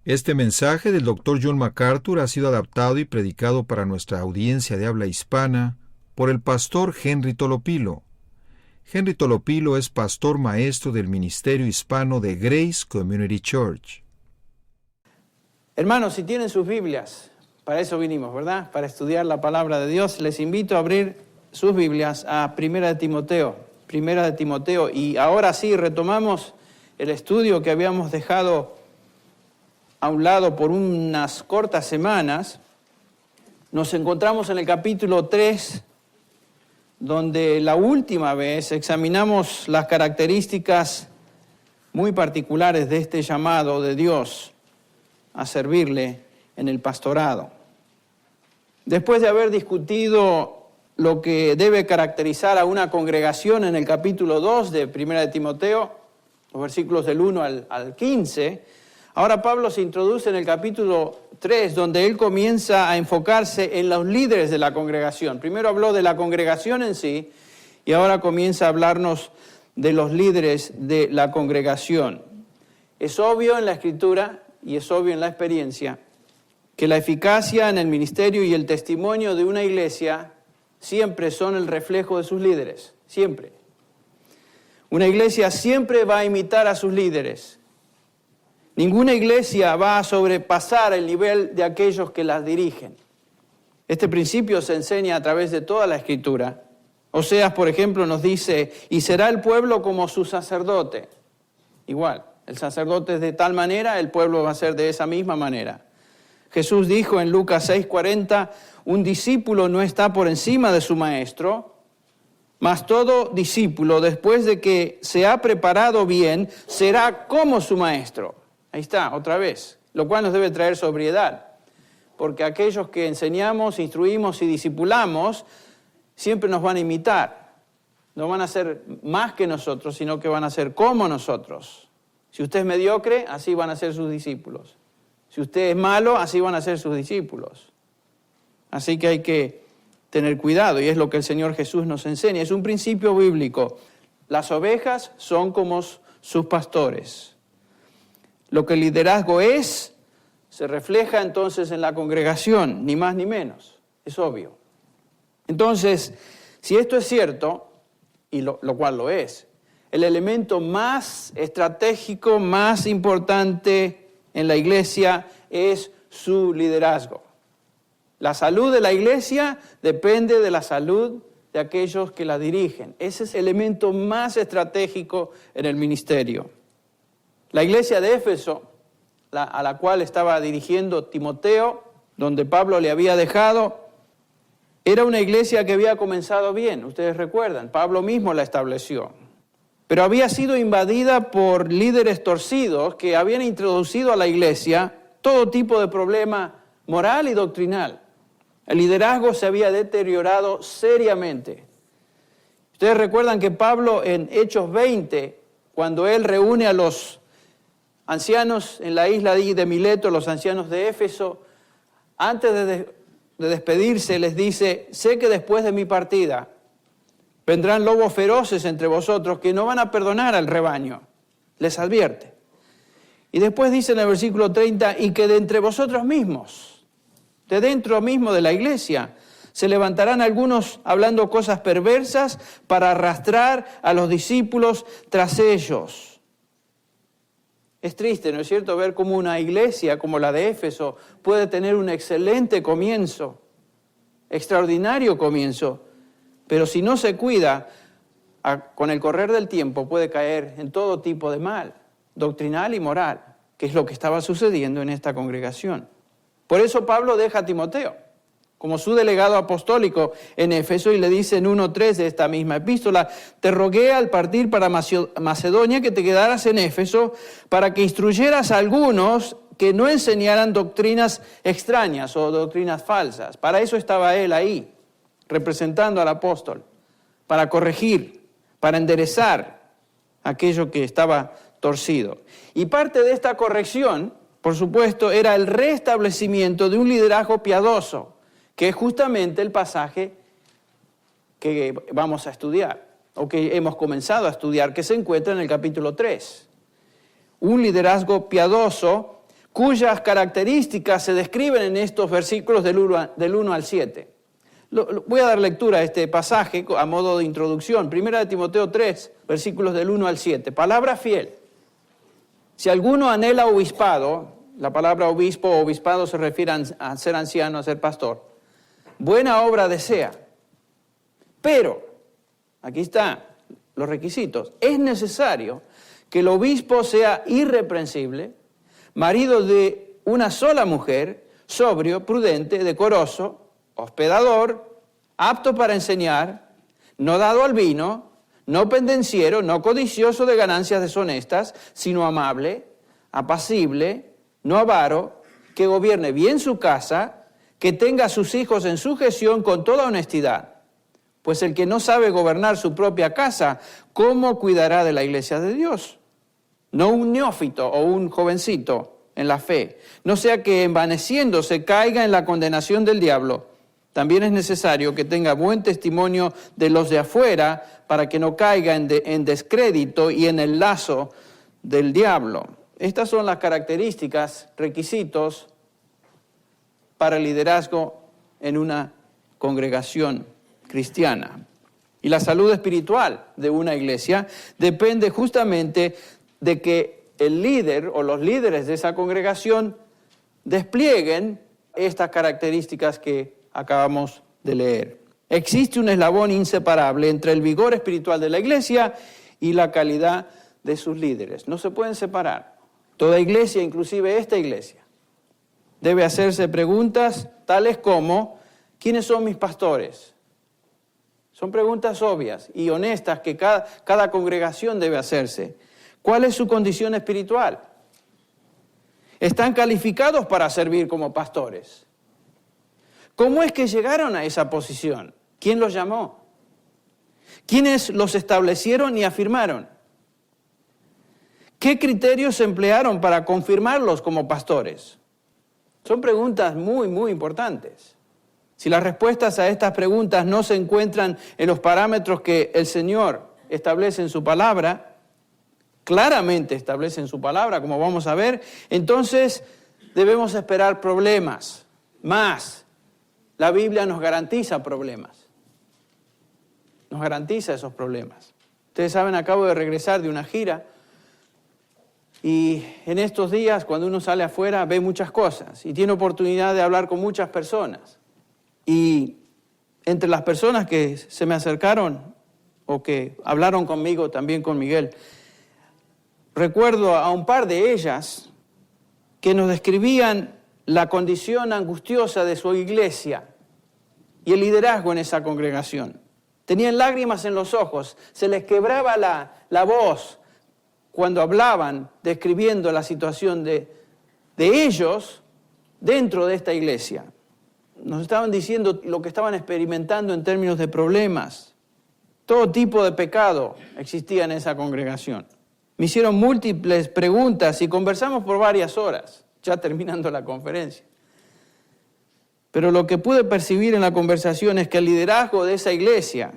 Este mensaje del Dr. John MacArthur ha sido adaptado y predicado para nuestra audiencia de habla hispana por el pastor Henry Tolopilo. Henry Tolopilo es pastor maestro del Ministerio Hispano de Grace Community Church. Hermanos, si tienen sus Biblias, para eso vinimos, ¿verdad? Para estudiar la palabra de Dios. Les invito a abrir sus Biblias a Primera de Timoteo. Y ahora sí, retomamos el estudio que habíamos dejado a un lado por unas cortas semanas. Nos encontramos en el capítulo 3, donde la última vez examinamos las características muy particulares de este llamado de Dios a servirle en el pastorado. Después de haber discutido lo que debe caracterizar a una congregación en el capítulo 2 de 1 de Timoteo, los versículos del 1 al 15, ahora Pablo se introduce en el capítulo 3, donde él comienza a enfocarse en los líderes de la congregación. Primero habló de la congregación en sí, y ahora comienza a hablarnos de los líderes de la congregación. Es obvio en la Escritura, y es obvio en la experiencia, que la eficacia en el ministerio y el testimonio de una iglesia siempre son el reflejo de sus líderes, siempre. Una iglesia siempre va a imitar a sus líderes. Ninguna iglesia va a sobrepasar el nivel de aquellos que las dirigen. Este principio se enseña a través de toda la Escritura. Oseas, por ejemplo, nos dice, y será el pueblo como su sacerdote. Igual, el sacerdote es de tal manera, el pueblo va a ser de esa misma manera. Jesús dijo en Lucas 6:40, un discípulo no está por encima de su maestro, mas todo discípulo, después de que se ha preparado bien, será como su maestro. Ahí está, otra vez, lo cual nos debe traer sobriedad, porque aquellos que enseñamos, instruimos y discipulamos, siempre nos van a imitar. No van a ser más que nosotros, sino que van a ser como nosotros. Si usted es mediocre, así van a ser sus discípulos. Si usted es malo, así van a ser sus discípulos. Así que hay que tener cuidado, y es lo que el Señor Jesús nos enseña. Es un principio bíblico. Las ovejas son como sus pastores. Lo que el liderazgo es, se refleja entonces en la congregación, ni más ni menos. Es obvio. Entonces, si esto es cierto, y lo cual lo es, el elemento más estratégico, más importante en la iglesia es su liderazgo. La salud de la iglesia depende de la salud de aquellos que la dirigen. Ese es el elemento más estratégico en el ministerio. La iglesia de Éfeso, a la cual estaba dirigiendo Timoteo, donde Pablo le había dejado, era una iglesia que había comenzado bien, ustedes recuerdan, Pablo mismo la estableció. Pero había sido invadida por líderes torcidos que habían introducido a la iglesia todo tipo de problema moral y doctrinal. El liderazgo se había deteriorado seriamente. Ustedes recuerdan que Pablo en Hechos 20, cuando él reúne a los ancianos en la isla de Mileto, los ancianos de Éfeso, antes de despedirse les dice, sé que después de mi partida vendrán lobos feroces entre vosotros que no van a perdonar al rebaño. Les advierte. Y después dice en el versículo 30, y que de entre vosotros mismos, de dentro mismo de la iglesia, se levantarán algunos hablando cosas perversas para arrastrar a los discípulos tras ellos. Es triste, ¿no es cierto?, ver cómo una iglesia como la de Éfeso puede tener un excelente comienzo, extraordinario comienzo, pero si no se cuida, con el correr del tiempo puede caer en todo tipo de mal, doctrinal y moral, que es lo que estaba sucediendo en esta congregación. Por eso Pablo deja a Timoteo como su delegado apostólico en Éfeso y le dice en 1:3 de esta misma epístola, te rogué al partir para Macedonia que te quedaras en Éfeso para que instruyeras a algunos que no enseñaran doctrinas extrañas o doctrinas falsas. Para eso estaba él ahí, representando al apóstol, para corregir, para enderezar aquello que estaba torcido. Y parte de esta corrección, por supuesto, era el restablecimiento de un liderazgo piadoso, que es justamente el pasaje que vamos a estudiar, o que hemos comenzado a estudiar, que se encuentra en el capítulo 3. Un liderazgo piadoso cuyas características se describen en estos versículos del 1 al 7. Voy a dar lectura a este pasaje a modo de introducción. 1 Timoteo 3, versículos del 1 al 7. Palabra fiel. Si alguno anhela obispado, la palabra obispo o obispado se refiere a ser anciano, a ser pastor, buena obra desea. Pero, aquí están los requisitos, es necesario que el obispo sea irreprensible, marido de una sola mujer, sobrio, prudente, decoroso, hospedador, apto para enseñar, no dado al vino, no pendenciero, no codicioso de ganancias deshonestas, sino amable, apacible, no avaro, que gobierne bien su casa, que tenga a sus hijos en sujeción con toda honestidad. Pues el que no sabe gobernar su propia casa, ¿cómo cuidará de la iglesia de Dios? No un neófito o un jovencito en la fe, no sea que envaneciéndose caiga en la condenación del diablo. También es necesario que tenga buen testimonio de los de afuera para que no caiga en descrédito y en el lazo del diablo. Estas son las características, requisitos para el liderazgo en una congregación cristiana. Y la salud espiritual de una iglesia depende justamente de que el líder o los líderes de esa congregación desplieguen estas características que acabamos de leer. Existe un eslabón inseparable entre el vigor espiritual de la iglesia y la calidad de sus líderes. No se pueden separar. Toda iglesia, inclusive esta iglesia, debe hacerse preguntas tales como: ¿quiénes son mis pastores? Son preguntas obvias y honestas que cada congregación debe hacerse. ¿Cuál es su condición espiritual? ¿Están calificados para servir como pastores? ¿Cómo es que llegaron a esa posición? ¿Quién los llamó? ¿Quiénes los establecieron y afirmaron? ¿Qué criterios se emplearon para confirmarlos como pastores? Son preguntas muy, muy importantes. Si las respuestas a estas preguntas no se encuentran en los parámetros que el Señor establece en su palabra, claramente establece en su palabra, como vamos a ver, entonces debemos esperar problemas. Más, la Biblia nos garantiza problemas. Nos garantiza esos problemas. Ustedes saben, acabo de regresar de una gira y en estos días, cuando uno sale afuera, ve muchas cosas y tiene oportunidad de hablar con muchas personas. Y entre las personas que se me acercaron o que hablaron conmigo, también con Miguel, recuerdo a un par de ellas que nos describían la condición angustiosa de su iglesia y el liderazgo en esa congregación. Tenían lágrimas en los ojos, se les quebraba la voz cuando hablaban, describiendo la situación de ellos dentro de esta iglesia. Nos estaban diciendo lo que estaban experimentando en términos de problemas. Todo tipo de pecado existía en esa congregación. Me hicieron múltiples preguntas y conversamos por varias horas, ya terminando la conferencia. Pero lo que pude percibir en la conversación es que el liderazgo de esa iglesia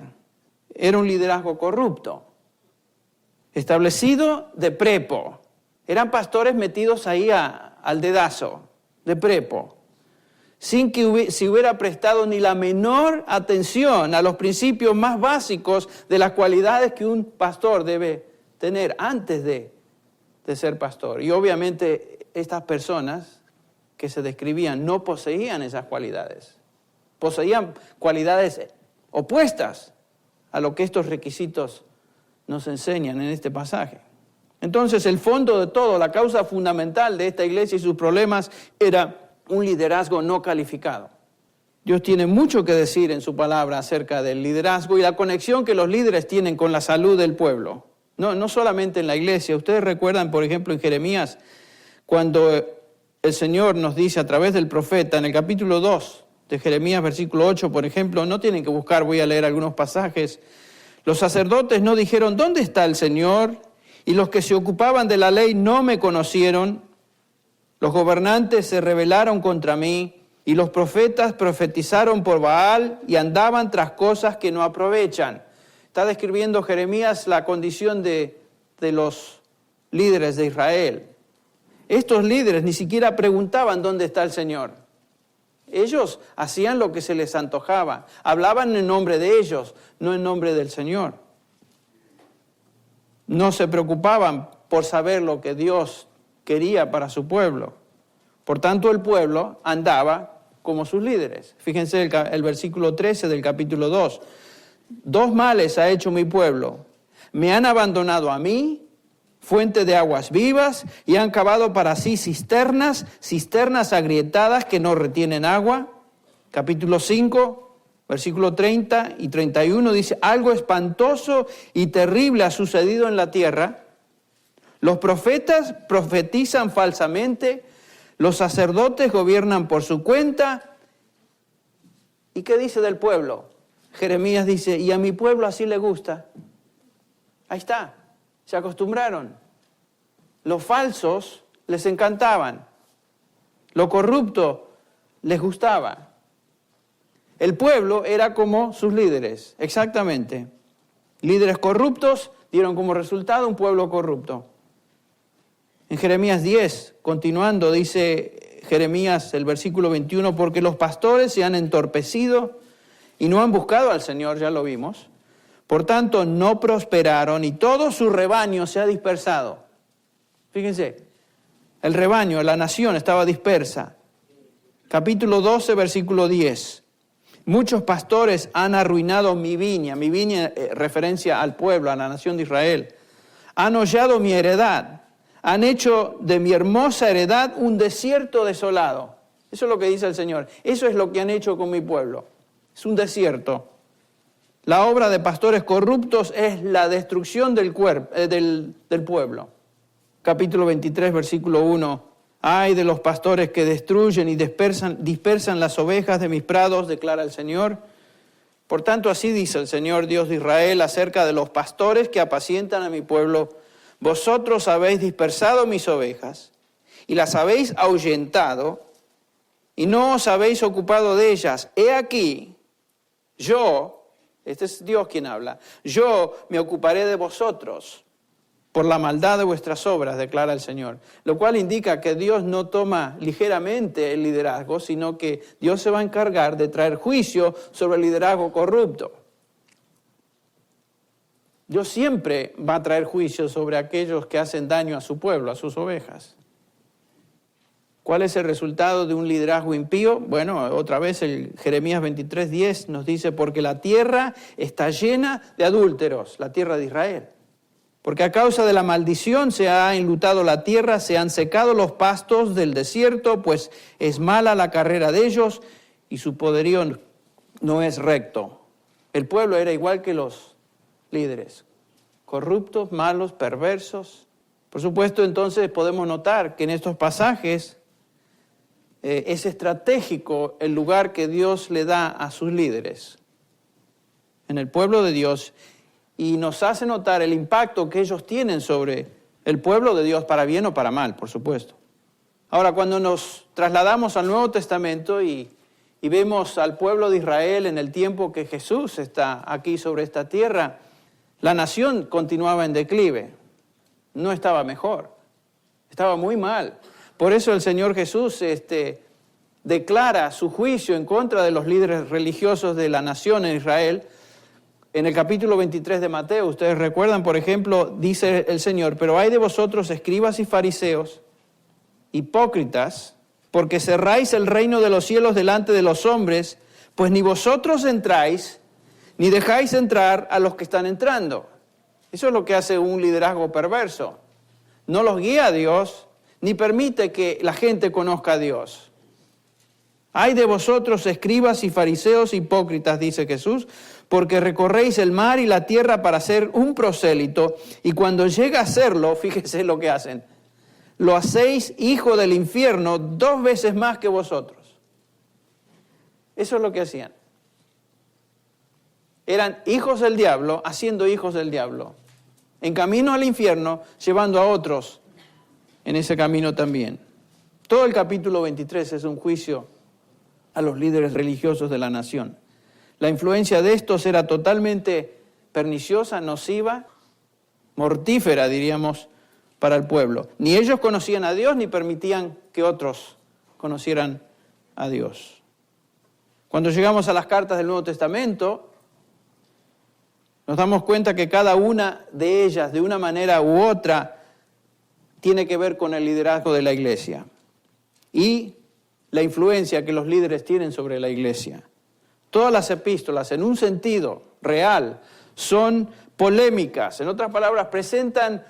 era un liderazgo corrupto, establecido de prepo. Eran pastores metidos ahí al dedazo, de prepo, sin que se hubiera prestado ni la menor atención a los principios más básicos de las cualidades que un pastor debe tener antes de ser pastor. Y obviamente estas personas que se describían no poseían esas cualidades. Poseían cualidades opuestas a lo que estos requisitos nos enseñan en este pasaje. Entonces, el fondo de todo, la causa fundamental de esta iglesia y sus problemas era un liderazgo no calificado. Dios tiene mucho que decir en su palabra acerca del liderazgo y la conexión que los líderes tienen con la salud del pueblo. No solamente en la iglesia. Ustedes recuerdan, por ejemplo, en Jeremías, cuando el Señor nos dice a través del profeta, en el capítulo 2 de Jeremías, versículo 8, por ejemplo, no tienen que buscar, voy a leer algunos pasajes. Los sacerdotes no dijeron, ¿dónde está el Señor? Y los que se ocupaban de la ley no me conocieron. Los gobernantes se rebelaron contra mí y los profetas profetizaron por Baal y andaban tras cosas que no aprovechan. Está describiendo Jeremías la condición de los líderes de Israel. Estos líderes ni siquiera preguntaban dónde está el Señor. Ellos hacían lo que se les antojaba. Hablaban en nombre de ellos, no en nombre del Señor. No se preocupaban por saber lo que Dios quería para su pueblo. Por tanto, el pueblo andaba como sus líderes. Fíjense el versículo 13 del capítulo 2. 2 males ha hecho mi pueblo. Me han abandonado a mí, fuente de aguas vivas, y han cavado para sí cisternas agrietadas que no retienen agua. Capítulo 5, versículo 30 y 31 dice, algo espantoso y terrible ha sucedido en la tierra. Los profetas profetizan falsamente, los sacerdotes gobiernan por su cuenta. ¿Y qué dice del pueblo? Jeremías dice, y a mi pueblo así le gusta. Ahí está, se acostumbraron. Los falsos les encantaban. Lo corrupto les gustaba. El pueblo era como sus líderes, exactamente. Líderes corruptos dieron como resultado un pueblo corrupto. En Jeremías 10, continuando, dice Jeremías, el versículo 21, porque los pastores se han entorpecido y no han buscado al Señor, ya lo vimos. Por tanto, no prosperaron y todo su rebaño se ha dispersado. Fíjense, el rebaño, la nación estaba dispersa. Capítulo 12, versículo 10. Muchos pastores han arruinado mi viña referencia al pueblo, a la nación de Israel. Han hollado mi heredad. Han hecho de mi hermosa heredad un desierto desolado. Eso es lo que dice el Señor. Eso es lo que han hecho con mi pueblo. Es un desierto. La obra de pastores corruptos es la destrucción del pueblo. Capítulo 23, versículo 1. Ay de los pastores que destruyen y dispersan las ovejas de mis prados, declara el Señor. Por tanto, así dice el Señor Dios de Israel acerca de los pastores que apacientan a mi pueblo. Vosotros habéis dispersado mis ovejas y las habéis ahuyentado y no os habéis ocupado de ellas. He aquí, yo, este es Dios quien habla, yo me ocuparé de vosotros por la maldad de vuestras obras, declara el Señor. Lo cual indica que Dios no toma ligeramente el liderazgo, sino que Dios se va a encargar de traer juicio sobre el liderazgo corrupto. Dios siempre va a traer juicio sobre aquellos que hacen daño a su pueblo, a sus ovejas. ¿Cuál es el resultado de un liderazgo impío? Bueno, otra vez el Jeremías 23:10 nos dice, porque la tierra está llena de adúlteros, la tierra de Israel. Porque a causa de la maldición se ha enlutado la tierra, se han secado los pastos del desierto, pues es mala la carrera de ellos y su poderío no es recto. El pueblo era igual que los líderes, corruptos, malos, perversos. Por supuesto, entonces podemos notar que en estos pasajes es estratégico el lugar que Dios le da a sus líderes en el pueblo de Dios y nos hace notar el impacto que ellos tienen sobre el pueblo de Dios, para bien o para mal, por supuesto. Ahora, cuando nos trasladamos al Nuevo Testamento y vemos al pueblo de Israel en el tiempo que Jesús está aquí sobre esta tierra, la nación continuaba en declive, no estaba mejor, estaba muy mal. Por eso el Señor Jesús declara su juicio en contra de los líderes religiosos de la nación en Israel. En el capítulo 23 de Mateo, ustedes recuerdan, por ejemplo, dice el Señor, pero hay de vosotros escribas y fariseos, hipócritas, porque cerráis el reino de los cielos delante de los hombres, pues ni vosotros entráis, ni dejáis entrar a los que están entrando. Eso es lo que hace un liderazgo perverso. No los guía a Dios, ni permite que la gente conozca a Dios. Ay de vosotros, escribas y fariseos hipócritas, dice Jesús, porque recorréis el mar y la tierra para ser un prosélito, y cuando llega a serlo, fíjese lo que hacen, lo hacéis hijo del infierno 2 veces más que vosotros. Eso es lo que hacían. Eran hijos del diablo, haciendo hijos del diablo. En camino al infierno, llevando a otros en ese camino también. Todo el capítulo 23 es un juicio a los líderes religiosos de la nación. La influencia de estos era totalmente perniciosa, nociva, mortífera, diríamos, para el pueblo. Ni ellos conocían a Dios ni permitían que otros conocieran a Dios. Cuando llegamos a las cartas del Nuevo Testamento, nos damos cuenta que cada una de ellas, de una manera u otra, tiene que ver con el liderazgo de la iglesia y la influencia que los líderes tienen sobre la iglesia. Todas las epístolas, en un sentido real, son polémicas. En otras palabras, presentan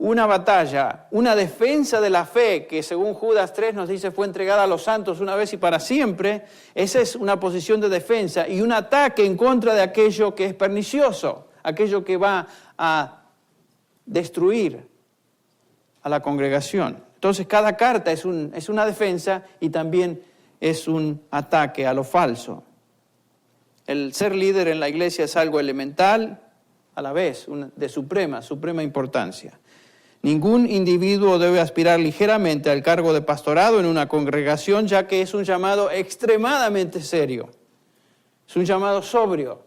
una batalla, una defensa de la fe que, según Judas 3 nos dice, fue entregada a los santos una vez y para siempre. Esa es una posición de defensa y un ataque en contra de aquello que es pernicioso, aquello que va a destruir a la congregación. Entonces, cada carta es una defensa y también es un ataque a lo falso. El ser líder en la iglesia es algo elemental, a la vez de suprema importancia. Ningún individuo debe aspirar ligeramente al cargo de pastorado en una congregación, ya que es un llamado extremadamente serio. Es un llamado sobrio,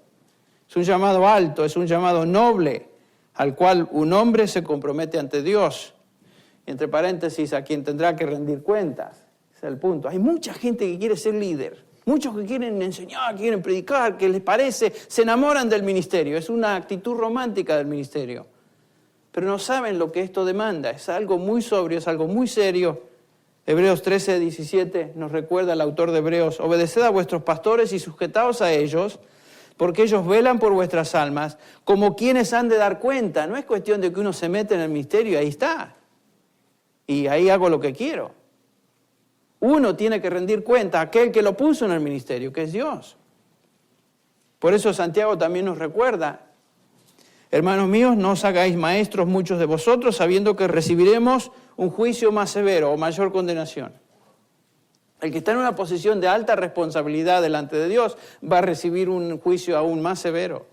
es un llamado alto, es un llamado noble, al cual un hombre se compromete ante Dios. Entre paréntesis, a quien tendrá que rendir cuentas. Ese es el punto. Hay mucha gente que quiere ser líder. Muchos que quieren enseñar, quieren predicar, que les parece, se enamoran del ministerio. Es una actitud romántica del ministerio. Pero no saben lo que esto demanda. Es algo muy sobrio, es algo muy serio. Hebreos 13:17 nos recuerda el autor de Hebreos: obedeced a vuestros pastores y sujetaos a ellos, porque ellos velan por vuestras almas, como quienes han de dar cuenta. No es cuestión de que uno se mete en el ministerio y ahí está. Y ahí hago lo que quiero. Uno tiene que rendir cuenta a aquel que lo puso en el ministerio, que es Dios. Por eso Santiago también nos recuerda: hermanos míos, no os hagáis maestros muchos de vosotros, sabiendo que recibiremos un juicio más severo o mayor condenación. El que está en una posición de alta responsabilidad delante de Dios va a recibir un juicio aún más severo.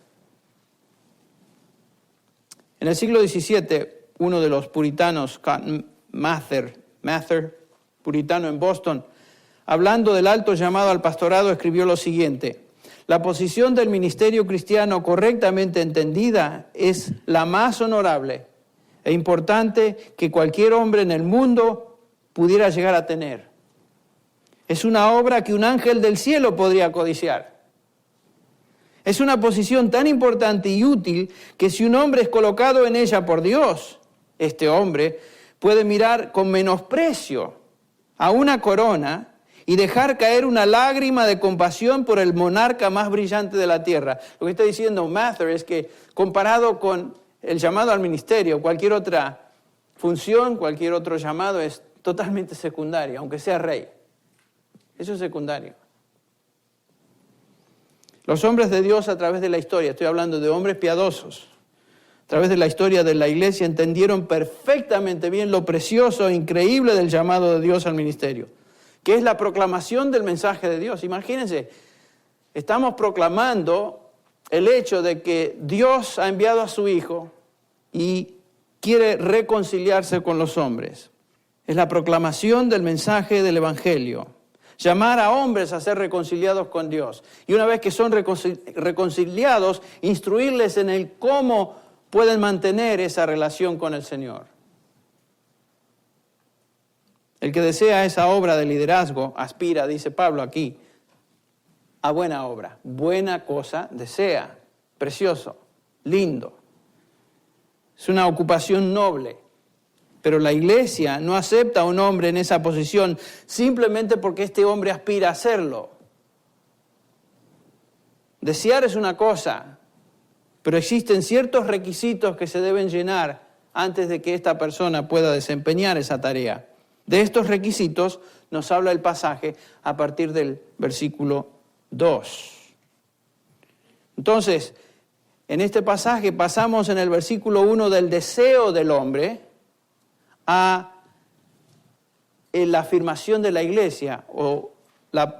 En el siglo XVII, uno de los puritanos, Cotton Mather, puritano en Boston, hablando del alto llamado al pastorado, escribió lo siguiente: la posición del ministerio cristiano correctamente entendida es la más honorable e importante que cualquier hombre en el mundo pudiera llegar a tener. Es una obra que un ángel del cielo podría codiciar. Es una posición tan importante y útil que si un hombre es colocado en ella por Dios, este hombre puede mirar con menosprecio a una corona y dejar caer una lágrima de compasión por el monarca más brillante de la tierra. Lo que está diciendo Mather es que, comparado con el llamado al ministerio, cualquier otra función, cualquier otro llamado es totalmente secundario, aunque sea rey. Eso es secundario. Los hombres de Dios a través de la historia, estoy hablando de hombres piadosos, a través de la historia de la iglesia, entendieron perfectamente bien lo precioso e increíble del llamado de Dios al ministerio, que es la proclamación del mensaje de Dios. Imagínense, estamos proclamando el hecho de que Dios ha enviado a su Hijo y quiere reconciliarse con los hombres. Es la proclamación del mensaje del Evangelio. Llamar a hombres a ser reconciliados con Dios. Y una vez que son reconciliados, instruirles en el cómo pueden mantener esa relación con el Señor. El que desea esa obra de liderazgo aspira, dice Pablo aquí, a buena obra. Buena cosa desea. Precioso, lindo. Es una ocupación noble. Pero la iglesia no acepta a un hombre en esa posición simplemente porque este hombre aspira a hacerlo. Desear es una cosa, pero existen ciertos requisitos que se deben llenar antes de que esta persona pueda desempeñar esa tarea. De estos requisitos nos habla el pasaje a partir del versículo 2. Entonces, en este pasaje pasamos en el versículo 1 del deseo del hombre a la afirmación de la iglesia, o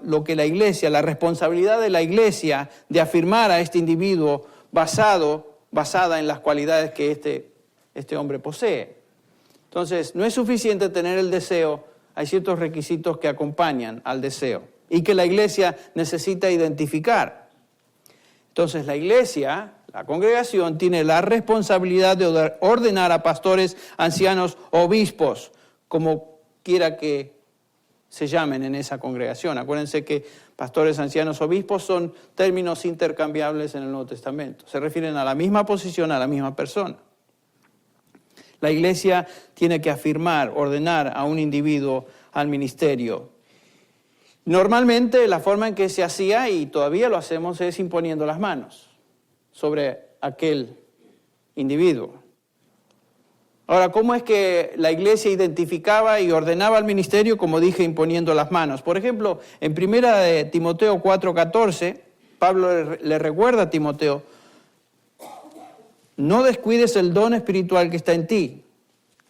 lo que la iglesia, la responsabilidad de la iglesia de afirmar a este individuo basada en las cualidades que este hombre posee. Entonces, no es suficiente tener el deseo, hay ciertos requisitos que acompañan al deseo y que la iglesia necesita identificar. Entonces, la iglesia la congregación, tiene la responsabilidad de ordenar a pastores, ancianos, obispos, como quiera que se llamen en esa congregación. Acuérdense que pastores, ancianos, obispos son términos intercambiables en el Nuevo Testamento. Se refieren a la misma posición, a la misma persona. La iglesia tiene que afirmar, ordenar a un individuo al ministerio. Normalmente la forma en que se hacía, y todavía lo hacemos, es imponiendo las manos sobre aquel individuo. Ahora, ¿cómo es que la iglesia identificaba y ordenaba al ministerio? Como dije, imponiendo las manos. Por ejemplo, en 1 Timoteo 4:14, Pablo le recuerda a Timoteo: no descuides el don espiritual que está en ti,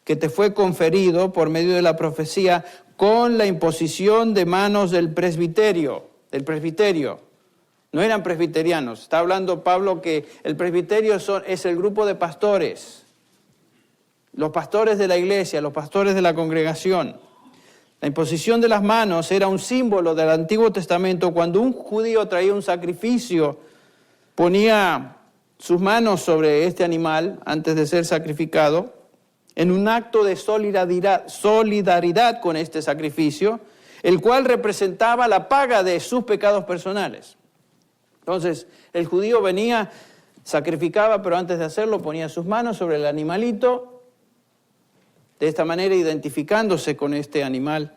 que te fue conferido por medio de la profecía con la imposición de manos del presbiterio. No eran presbiterianos. Está hablando Pablo que el presbiterio es el grupo de pastores. Los pastores de la iglesia, los pastores de la congregación. La imposición de las manos era un símbolo del Antiguo Testamento. Cuando un judío traía un sacrificio, ponía sus manos sobre este animal antes de ser sacrificado, en un acto de solidaridad con este sacrificio, el cual representaba la paga de sus pecados personales. Entonces, el judío venía, sacrificaba, pero antes de hacerlo ponía sus manos sobre el animalito, de esta manera identificándose con este animal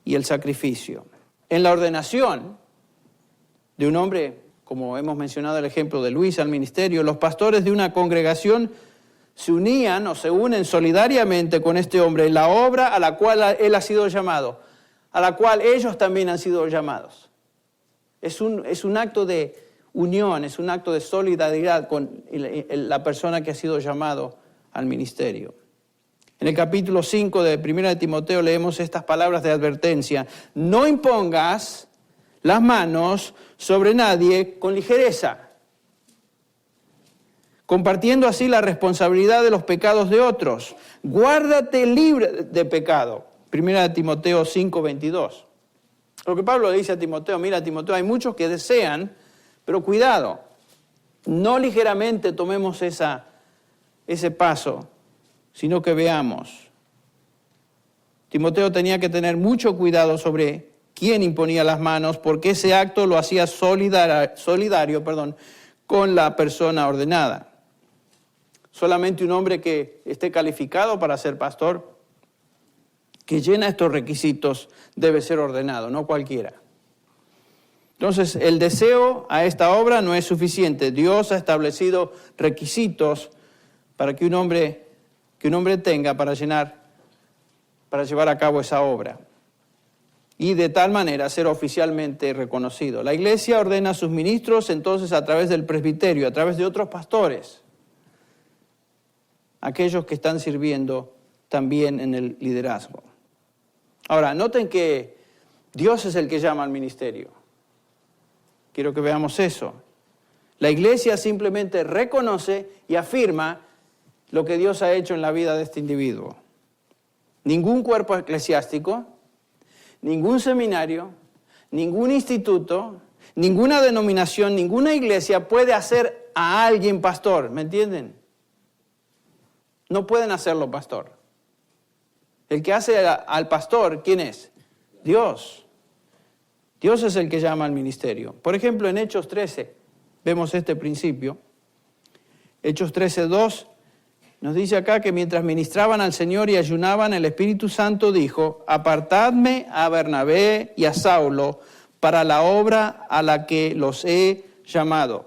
y el sacrificio. En la ordenación de un hombre, como hemos mencionado el ejemplo de Luis al ministerio, los pastores de una congregación se unían o se unen solidariamente con este hombre en la obra a la cual él ha sido llamado, a la cual ellos también han sido llamados. Es un acto de unión, es un acto de solidaridad con la persona que ha sido llamado al ministerio. En el capítulo 5 de 1 Timoteo leemos estas palabras de advertencia: no impongas las manos sobre nadie con ligereza, compartiendo así la responsabilidad de los pecados de otros. Guárdate libre de pecado. 1 Timoteo 5:22. Lo que Pablo le dice a Timoteo: mira, Timoteo, hay muchos que desean, pero cuidado, no ligeramente tomemos ese paso, sino que veamos. Timoteo tenía que tener mucho cuidado sobre quién imponía las manos, porque ese acto lo hacía solidario con la persona ordenada. Solamente un hombre que esté calificado para ser pastor, que llena estos requisitos, debe ser ordenado, no cualquiera. Entonces, el deseo a esta obra no es suficiente. Dios ha establecido requisitos para que un hombre tenga para llevar a cabo esa obra. Y de tal manera ser oficialmente reconocido. La iglesia ordena a sus ministros entonces a través del presbiterio, a través de otros pastores, aquellos que están sirviendo también en el liderazgo. Ahora, noten que Dios es el que llama al ministerio. Quiero que veamos eso. La iglesia simplemente reconoce y afirma lo que Dios ha hecho en la vida de este individuo. Ningún cuerpo eclesiástico, ningún seminario, ningún instituto, ninguna denominación, ninguna iglesia puede hacer a alguien pastor, ¿me entienden? No pueden hacerlo pastor. El que hace al pastor, ¿quién es? Dios. Dios es el que llama al ministerio. Por ejemplo, en Hechos 13 vemos este principio. Hechos 13:2 nos dice acá que mientras ministraban al Señor y ayunaban, el Espíritu Santo dijo: apartadme a Bernabé y a Saulo para la obra a la que los he llamado.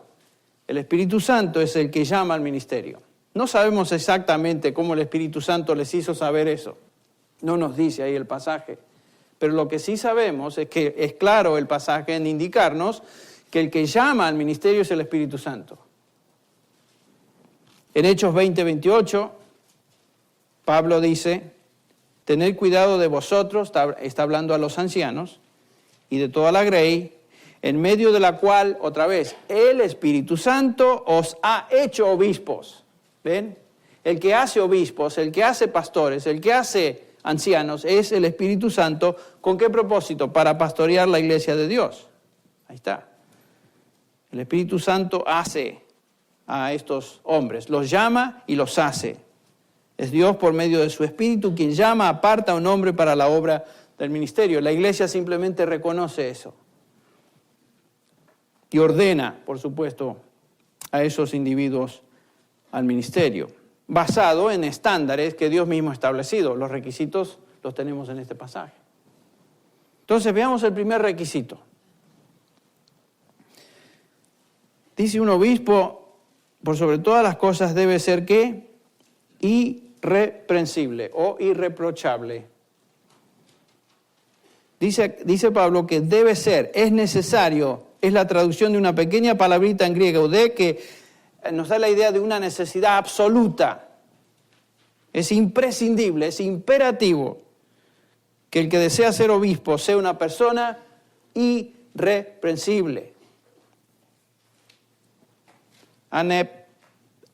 El Espíritu Santo es el que llama al ministerio. No sabemos exactamente cómo el Espíritu Santo les hizo saber eso. No nos dice ahí el pasaje. Pero lo que sí sabemos es que es claro el pasaje en indicarnos que el que llama al ministerio es el Espíritu Santo. En Hechos 20:28, Pablo dice: tened cuidado de vosotros, está hablando a los ancianos, y de toda la grey, en medio de la cual, otra vez, el Espíritu Santo os ha hecho obispos. ¿Ven? El que hace obispos, el que hace pastores, el que hace ancianos, es el Espíritu Santo. ¿Con qué propósito? Para pastorear la iglesia de Dios. Ahí está. El Espíritu Santo hace a estos hombres, los llama y los hace. Es Dios por medio de su Espíritu quien llama, aparta a un hombre para la obra del ministerio. La iglesia simplemente reconoce eso y ordena, por supuesto, a esos individuos al ministerio, basado en estándares que Dios mismo ha establecido. Los requisitos los tenemos en este pasaje. Entonces veamos el primer requisito. Dice un obispo, por sobre todas las cosas debe ser ¿qué? Irreprensible o irreprochable. Dice Pablo que debe ser, es necesario, es la traducción de una pequeña palabrita en griego, de que nos da la idea de una necesidad absoluta. Es imprescindible, es imperativo que el que desea ser obispo sea una persona irreprensible.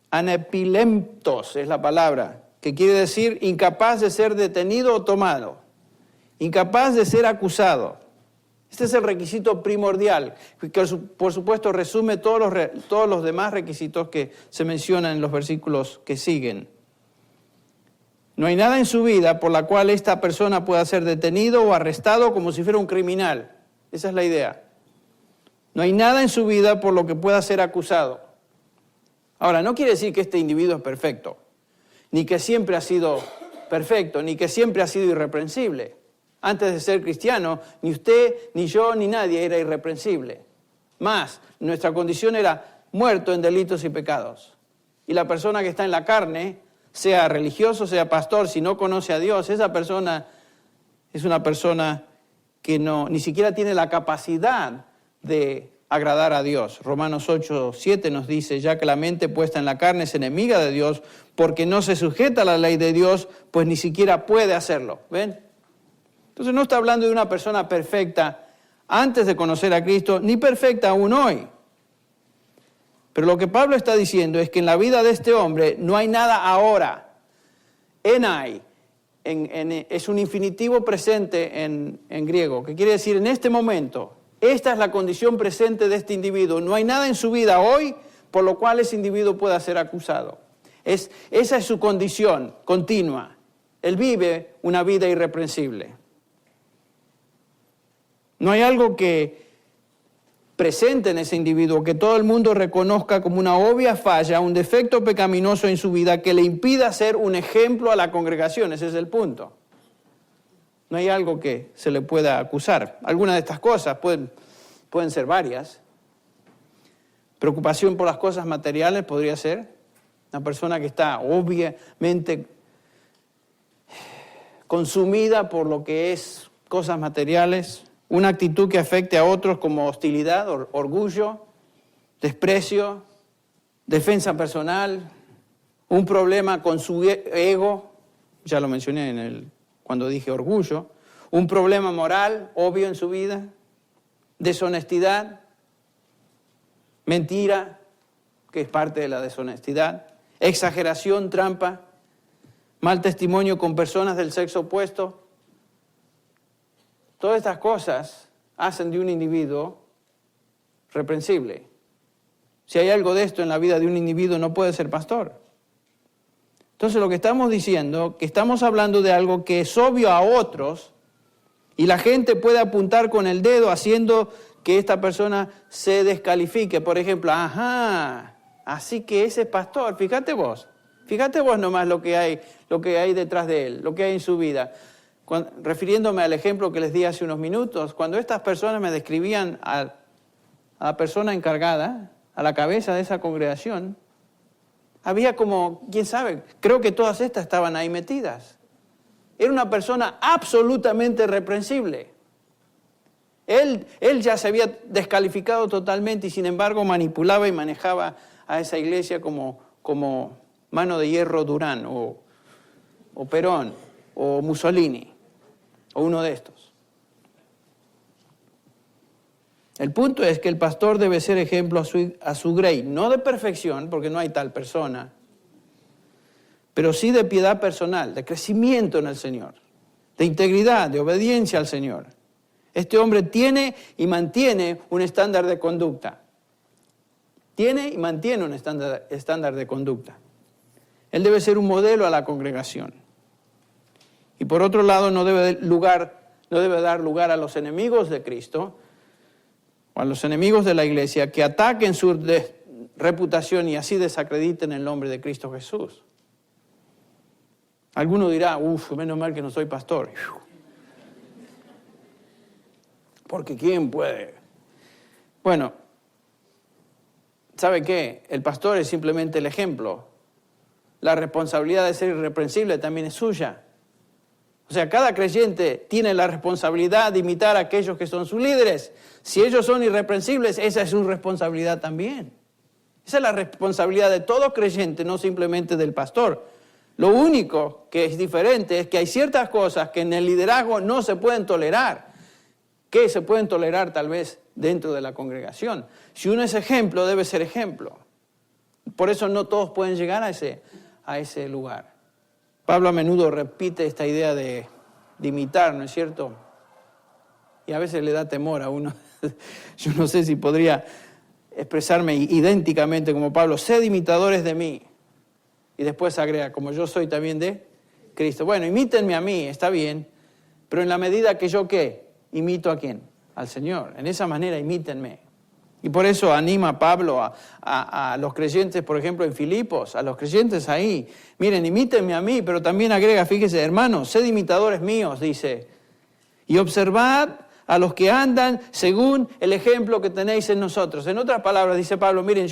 Anepileptos es la palabra, que quiere decir incapaz de ser detenido o tomado, incapaz de ser acusado. Este es el requisito primordial, que por supuesto resume todos los demás requisitos que se mencionan en los versículos que siguen. No hay nada en su vida por la cual esta persona pueda ser detenido o arrestado como si fuera un criminal. Esa es la idea. No hay nada en su vida por lo que pueda ser acusado. Ahora, no quiere decir que este individuo es perfecto, ni que siempre ha sido perfecto, ni que siempre ha sido irreprensible. Antes de ser cristiano, ni usted, ni yo, ni nadie era irreprensible. Más, nuestra condición era muerto en delitos y pecados. Y la persona que está en la carne, sea religioso, sea pastor, si no conoce a Dios, esa persona es una persona que ni siquiera tiene la capacidad de agradar a Dios. Romanos 8:7 nos dice, ya que la mente puesta en la carne es enemiga de Dios, porque no se sujeta a la ley de Dios, pues ni siquiera puede hacerlo. ¿Ven? Entonces no está hablando de una persona perfecta antes de conocer a Cristo, ni perfecta aún hoy. Pero lo que Pablo está diciendo es que en la vida de este hombre no hay nada ahora. Enai es un infinitivo presente en griego, que quiere decir en este momento. Esta es la condición presente de este individuo. No hay nada en su vida hoy por lo cual ese individuo pueda ser acusado. Esa es su condición continua. Él vive una vida irreprensible. No hay algo que presente en ese individuo que todo el mundo reconozca como una obvia falla, un defecto pecaminoso en su vida que le impida ser un ejemplo a la congregación. Ese es el punto. No hay algo que se le pueda acusar. Algunas de estas cosas pueden ser varias. Preocupación por las cosas materiales podría ser. Una persona que está obviamente consumida por lo que es cosas materiales. Una actitud que afecte a otros como hostilidad, orgullo, desprecio, defensa personal. Un problema con su ego. Ya lo mencioné cuando dije orgullo, un problema moral obvio en su vida, deshonestidad, mentira, que es parte de la deshonestidad, exageración, trampa, mal testimonio con personas del sexo opuesto. Todas estas cosas hacen de un individuo reprensible. Si hay algo de esto en la vida de un individuo, no puede ser pastor. Entonces lo que estamos diciendo, que estamos hablando de algo que es obvio a otros y la gente puede apuntar con el dedo haciendo que esta persona se descalifique. Por ejemplo, así que ese es pastor, fíjate vos nomás lo que hay detrás de él, lo que hay en su vida. Refiriéndome al ejemplo que les di hace unos minutos, cuando estas personas me describían a la persona encargada, a la cabeza de esa congregación, había como, quién sabe, creo que todas estas estaban ahí metidas. Era una persona absolutamente reprensible. Él ya se había descalificado totalmente y sin embargo manipulaba y manejaba a esa iglesia como mano de hierro Durán o Perón o Mussolini o uno de estos. El punto es que el pastor debe ser ejemplo a su grey, no de perfección, porque no hay tal persona, pero sí de piedad personal, de crecimiento en el Señor, de integridad, de obediencia al Señor. Este hombre tiene y mantiene un estándar de conducta. tiene y mantiene un estándar de conducta. Él debe ser un modelo a la congregación. Y por otro lado, no debe dar lugar a los enemigos de Cristo o a los enemigos de la iglesia que ataquen su reputación y así desacrediten el nombre de Cristo Jesús. Alguno dirá, menos mal que no soy pastor. Porque ¿quién puede? Bueno, ¿sabe qué? El pastor es simplemente el ejemplo. La responsabilidad de ser irreprensible también es suya. O sea, cada creyente tiene la responsabilidad de imitar a aquellos que son sus líderes. Si ellos son irreprensibles, esa es su responsabilidad también. Esa es la responsabilidad de todo creyente, no simplemente del pastor. Lo único que es diferente es que hay ciertas cosas que en el liderazgo no se pueden tolerar, que se pueden tolerar tal vez dentro de la congregación. Si uno es ejemplo, debe ser ejemplo. Por eso no todos pueden llegar a ese lugar. Pablo a menudo repite esta idea de imitar, ¿no es cierto? Y a veces le da temor a uno. Yo no sé si podría expresarme idénticamente como Pablo. Sed imitadores de mí. Y después agrega, como yo soy también de Cristo. Bueno, imítenme a mí, está bien. Pero en la medida que yo, ¿qué? ¿Imito a quién? Al Señor. En esa manera, imítenme. Y por eso anima a Pablo a los creyentes, por ejemplo, en Filipos, a los creyentes ahí. Miren, imítenme a mí, pero también agrega, fíjese, hermanos, sed imitadores míos, dice. Y observad a los que andan según el ejemplo que tenéis en nosotros. En otras palabras, dice Pablo, miren,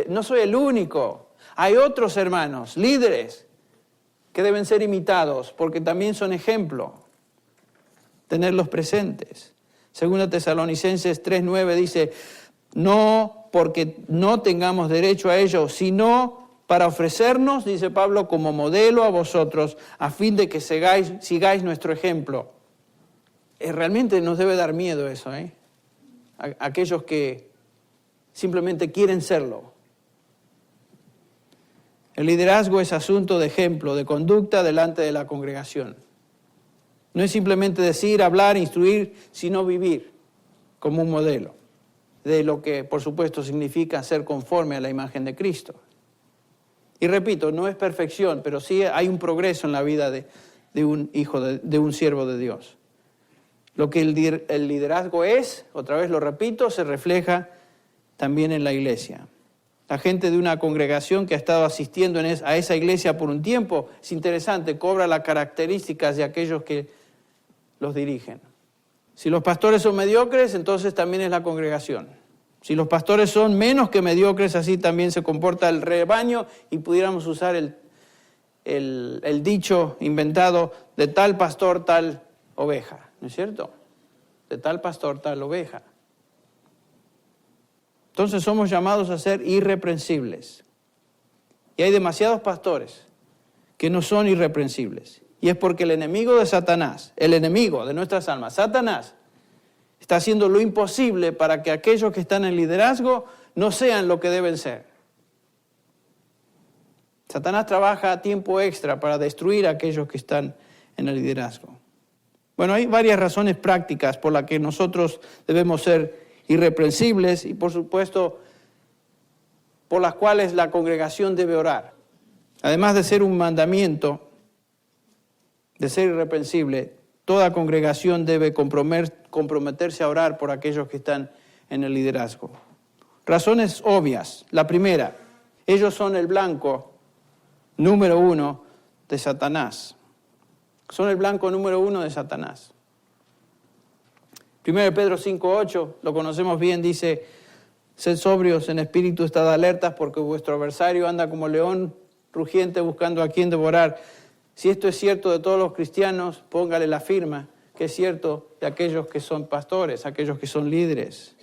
no soy el único. Hay otros hermanos, líderes, que deben ser imitados, porque también son ejemplo. Tenerlos presentes. Según Tesalonicenses 3:9 dice, no porque no tengamos derecho a ello, sino para ofrecernos, dice Pablo, como modelo a vosotros, a fin de que sigáis nuestro ejemplo. Realmente nos debe dar miedo eso, aquellos que simplemente quieren serlo. El liderazgo es asunto de ejemplo, de conducta delante de la congregación. No es simplemente decir, hablar, instruir, sino vivir como un modelo de lo que, por supuesto, significa ser conforme a la imagen de Cristo. Y repito, no es perfección, pero sí hay un progreso en la vida de un hijo, de un siervo de Dios. Lo que el liderazgo es, otra vez lo repito, se refleja también en la iglesia. La gente de una congregación que ha estado asistiendo a esa iglesia por un tiempo, es interesante, cobra las características de aquellos que los dirigen. Si los pastores son mediocres, entonces también es la congregación. Si los pastores son menos que mediocres, así también se comporta el rebaño y pudiéramos usar el dicho inventado de tal pastor, tal oveja. ¿No es cierto? De tal pastor, tal oveja. Entonces somos llamados a ser irreprensibles. Y hay demasiados pastores que no son irreprensibles. Y es porque el enemigo de Satanás, el enemigo de nuestras almas, Satanás, está haciendo lo imposible para que aquellos que están en liderazgo no sean lo que deben ser. Satanás trabaja a tiempo extra para destruir a aquellos que están en el liderazgo. Bueno, hay varias razones prácticas por las que nosotros debemos ser irreprensibles y, por supuesto, por las cuales la congregación debe orar. Además de ser un mandamiento de ser irreprensible, toda congregación debe comprometerse a orar por aquellos que están en el liderazgo. Razones obvias. La primera, ellos son el blanco número 1 de Satanás. Son el blanco número 1 de Satanás. 1 Pedro 5:8, lo conocemos bien, dice, sed sobrios en espíritu, estad alertas, porque vuestro adversario anda como león rugiente buscando a quien devorar. Si esto es cierto de todos los cristianos, póngale la firma que es cierto de aquellos que son pastores, aquellos que son líderes,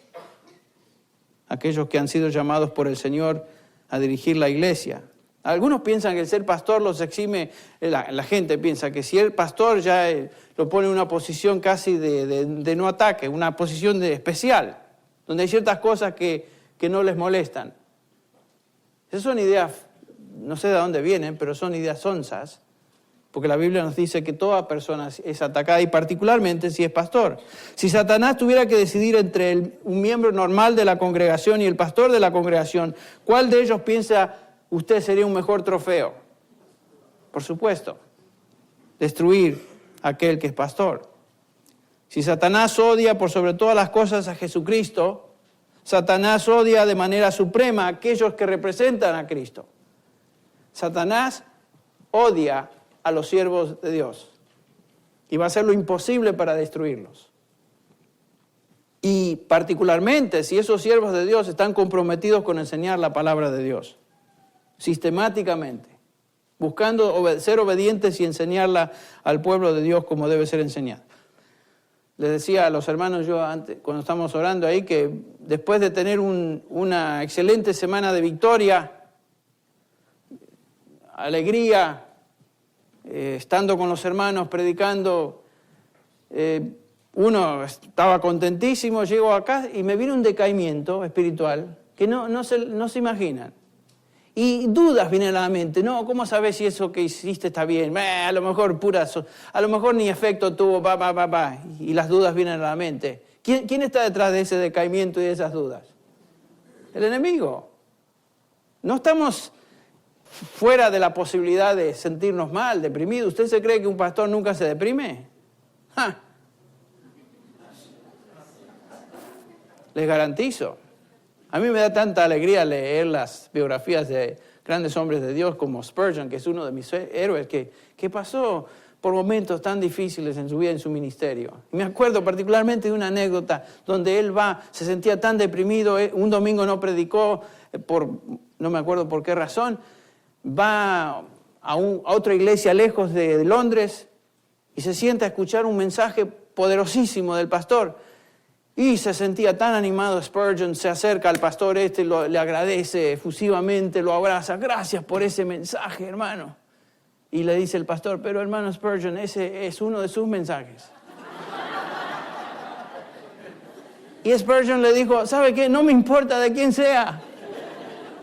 aquellos que han sido llamados por el Señor a dirigir la iglesia. Algunos piensan que el ser pastor los exime, la gente piensa que si el pastor ya lo pone en una posición casi de no ataque, una posición especial, donde hay ciertas cosas que no les molestan. Esas son ideas, no sé de dónde vienen, pero son ideas onzas. porque la Biblia nos dice que toda persona es atacada y particularmente si es pastor. Si Satanás tuviera que decidir entre un miembro normal de la congregación y el pastor de la congregación, ¿cuál de ellos piensa usted sería un mejor trofeo? Por supuesto, destruir a aquel que es pastor. Si Satanás odia por sobre todas las cosas a Jesucristo, Satanás odia de manera suprema a aquellos que representan a Cristo. Satanás odia a los siervos de Dios y va a hacer lo imposible para destruirlos. Y particularmente si esos siervos de Dios están comprometidos con enseñar la palabra de Dios, sistemáticamente, buscando ser obedientes y enseñarla al pueblo de Dios como debe ser enseñada. Les decía a los hermanos yo antes, cuando estábamos orando ahí, que después de tener una excelente semana de victoria, alegría, estando con los hermanos, predicando, uno estaba contentísimo, llego acá y me vino un decaimiento espiritual que no se imaginan. Y dudas vienen a la mente, no, ¿cómo sabes si eso que hiciste está bien? A lo mejor a lo mejor ni efecto tuvo, y las dudas vienen a la mente. ¿Quién está detrás de ese decaimiento y de esas dudas? El enemigo. No estamos fuera de la posibilidad de sentirnos mal, deprimidos. ¿Usted se cree que un pastor nunca se deprime? ¡Ja! Les garantizo. A mí me da tanta alegría leer las biografías de grandes hombres de Dios como Spurgeon, que es uno de mis héroes, que pasó por momentos tan difíciles en su vida, en su ministerio. Me acuerdo particularmente de una anécdota donde él se sentía tan deprimido, un domingo no predicó, no me acuerdo por qué razón, va a otra iglesia lejos de Londres y se sienta a escuchar un mensaje poderosísimo del pastor. Y se sentía tan animado Spurgeon, se acerca al pastor le agradece efusivamente, lo abraza. Gracias por ese mensaje, hermano. Y le dice el pastor, pero hermano Spurgeon, ese es uno de sus mensajes. Y Spurgeon le dijo, ¿sabe qué? No me importa de quién sea.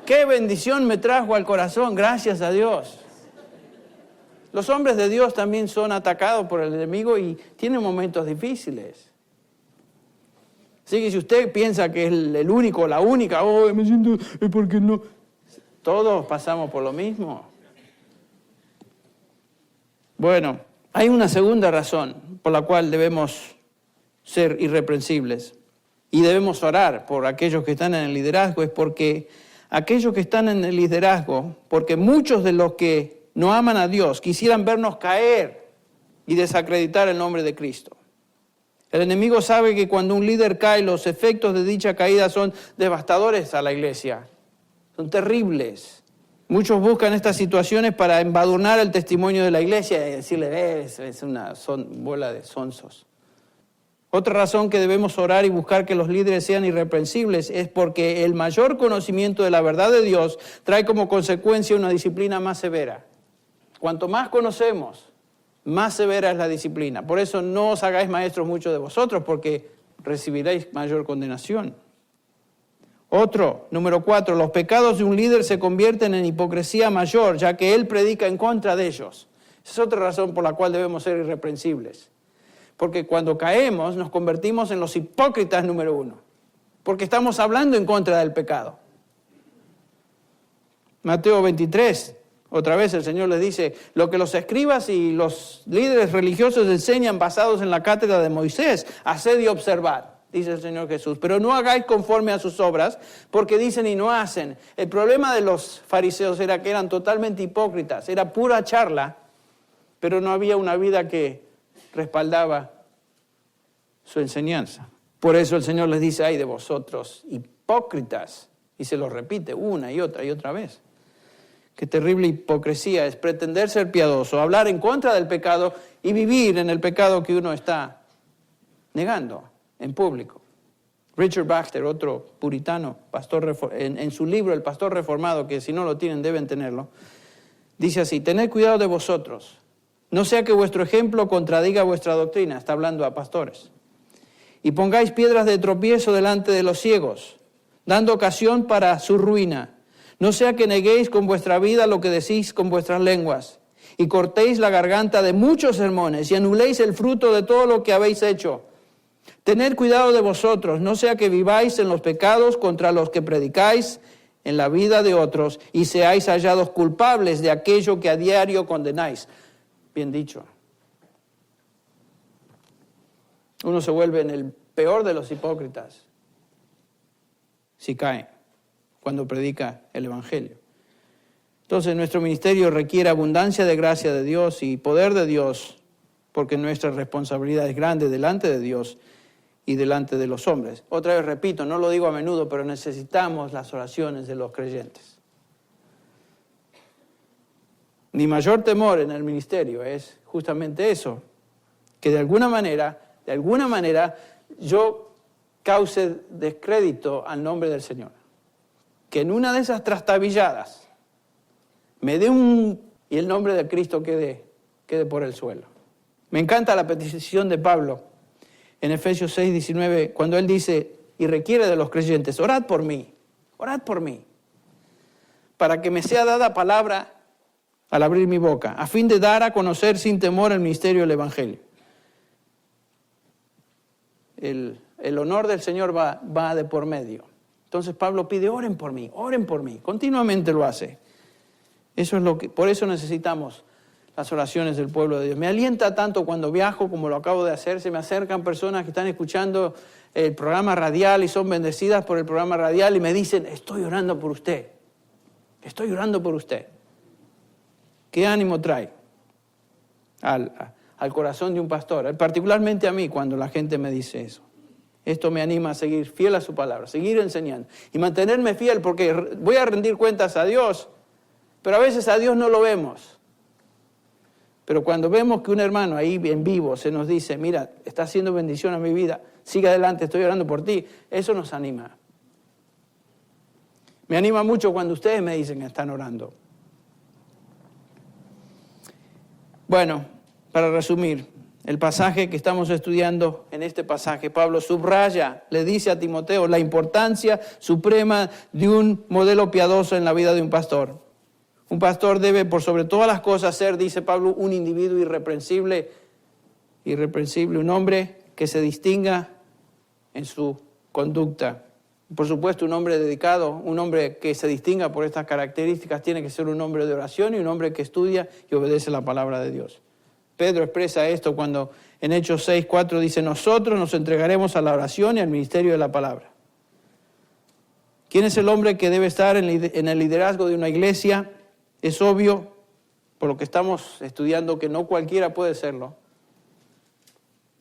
Qué bendición me trajo al corazón, gracias a Dios. Los hombres de Dios también son atacados por el enemigo y tienen momentos difíciles. Así que si usted piensa que es el único, la única, me siento, porque no. Todos pasamos por lo mismo. Bueno, hay una segunda razón por la cual debemos ser irreprensibles y debemos orar por aquellos que están en el liderazgo, es porque aquellos que están en el liderazgo, porque muchos de los que no aman a Dios quisieran vernos caer y desacreditar el nombre de Cristo. El enemigo sabe que cuando un líder cae, los efectos de dicha caída son devastadores a la iglesia. Son terribles. Muchos buscan estas situaciones para embadurnar el testimonio de la iglesia y decirle, es una bola de sonsos. Otra razón que debemos orar y buscar que los líderes sean irreprensibles es porque el mayor conocimiento de la verdad de Dios trae como consecuencia una disciplina más severa. Cuanto más conocemos, más severa es la disciplina. Por eso no os hagáis maestros muchos de vosotros, porque recibiréis mayor condenación. Número 4, los pecados de un líder se convierten en hipocresía mayor, ya que él predica en contra de ellos. Esa es otra razón por la cual debemos ser irreprensibles. Porque cuando caemos nos convertimos en los hipócritas número 1, porque estamos hablando en contra del pecado. Mateo 23. Otra vez el Señor les dice, lo que los escribas y los líderes religiosos enseñan basados en la cátedra de Moisés, haced y observad, dice el Señor Jesús. Pero no hagáis conforme a sus obras, porque dicen y no hacen. El problema de los fariseos era que eran totalmente hipócritas, era pura charla, pero no había una vida que respaldaba su enseñanza. Por eso el Señor les dice, ay de vosotros, hipócritas, y se lo repite una y otra vez. Qué terrible hipocresía es pretender ser piadoso, hablar en contra del pecado y vivir en el pecado que uno está negando en público. Richard Baxter, otro puritano, pastor en su libro El Pastor Reformado, que si no lo tienen deben tenerlo, dice así, tened cuidado de vosotros, no sea que vuestro ejemplo contradiga vuestra doctrina, está hablando a pastores, y pongáis piedras de tropiezo delante de los ciegos, dando ocasión para su ruina. No sea que neguéis con vuestra vida lo que decís con vuestras lenguas. y cortéis la garganta de muchos sermones y anuléis el fruto de todo lo que habéis hecho. Tened cuidado de vosotros, no sea que viváis en los pecados contra los que predicáis en la vida de otros y seáis hallados culpables de aquello que a diario condenáis. Bien dicho. Uno se vuelve en el peor de los hipócritas si cae cuando predica el Evangelio. Entonces nuestro ministerio requiere abundancia de gracia de Dios y poder de Dios, porque nuestra responsabilidad es grande delante de Dios y delante de los hombres. Otra vez repito, no lo digo a menudo, pero necesitamos las oraciones de los creyentes. Mi mayor temor en el ministerio es justamente eso, que de alguna manera, yo cause descrédito al nombre del Señor. Que en una de esas trastabilladas me dé y el nombre de Cristo quede por el suelo. Me encanta la petición de Pablo en Efesios 6:19, cuando él dice y requiere de los creyentes, orad por mí, para que me sea dada palabra al abrir mi boca, a fin de dar a conocer sin temor el misterio del Evangelio. El honor del Señor va de por medio. Entonces Pablo pide, oren por mí, continuamente lo hace. Por eso necesitamos las oraciones del pueblo de Dios. Me alienta tanto cuando viajo, como lo acabo de hacer, se me acercan personas que están escuchando el programa radial y son bendecidas por el programa radial y me dicen, estoy orando por usted. ¿Qué ánimo trae al corazón de un pastor? Particularmente a mí, cuando la gente me dice eso. Esto me anima a seguir fiel a su palabra, seguir enseñando y mantenerme fiel, porque voy a rendir cuentas a Dios, pero a veces a Dios no lo vemos. Pero cuando vemos que un hermano ahí en vivo se nos dice, mira, está haciendo bendición a mi vida, sigue adelante, estoy orando por ti, eso nos anima. Me anima mucho cuando ustedes me dicen que están orando. Bueno, para resumir, el pasaje que estamos estudiando, en este pasaje, Pablo subraya, le dice a Timoteo la importancia suprema de un modelo piadoso en la vida de un pastor. Un pastor debe, por sobre todas las cosas, ser, dice Pablo, un individuo irreprensible, un hombre que se distinga en su conducta. Por supuesto, un hombre dedicado, un hombre que se distinga por estas características, tiene que ser un hombre de oración y un hombre que estudia y obedece la palabra de Dios. Pedro expresa esto cuando en Hechos 6:4 dice, nosotros nos entregaremos a la oración y al ministerio de la palabra. ¿Quién es el hombre que debe estar en el liderazgo de una iglesia? Es obvio, por lo que estamos estudiando, que no cualquiera puede serlo,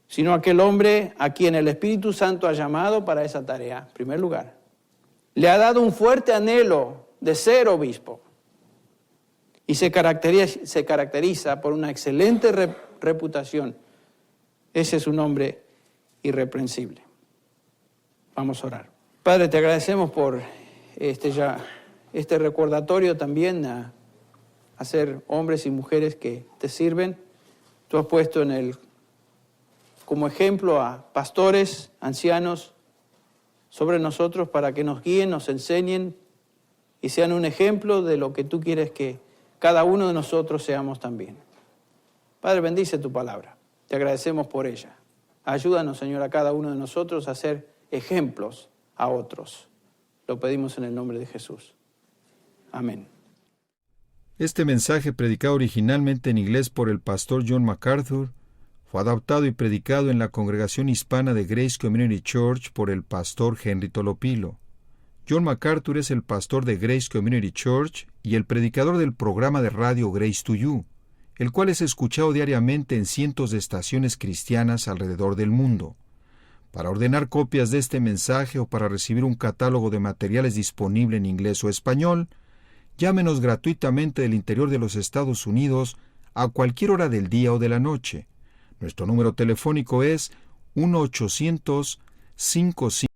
sino aquel hombre a quien el Espíritu Santo ha llamado para esa tarea, en primer lugar. Le ha dado un fuerte anhelo de ser obispo y se caracteriza por una excelente reputación. Ese es un hombre irreprensible. Vamos a orar. Padre, te agradecemos por este recordatorio también a ser hombres y mujeres que te sirven. Tú has puesto como ejemplo a pastores, ancianos, sobre nosotros para que nos guíen, nos enseñen y sean un ejemplo de lo que tú quieres que cada uno de nosotros seamos también. Padre, bendice tu palabra. Te agradecemos por ella. Ayúdanos, Señor, a cada uno de nosotros a ser ejemplos a otros. Lo pedimos en el nombre de Jesús. Amén. Este mensaje, predicado originalmente en inglés por el pastor John MacArthur, fue adaptado y predicado en la congregación hispana de Grace Community Church por el pastor Henry Tolopilo. John MacArthur es el pastor de Grace Community Church y el predicador del programa de radio Grace to You, el cual es escuchado diariamente en cientos de estaciones cristianas alrededor del mundo. Para ordenar copias de este mensaje o para recibir un catálogo de materiales disponible en inglés o español, llámenos gratuitamente del interior de los Estados Unidos a cualquier hora del día o de la noche. Nuestro número telefónico es 1-800-55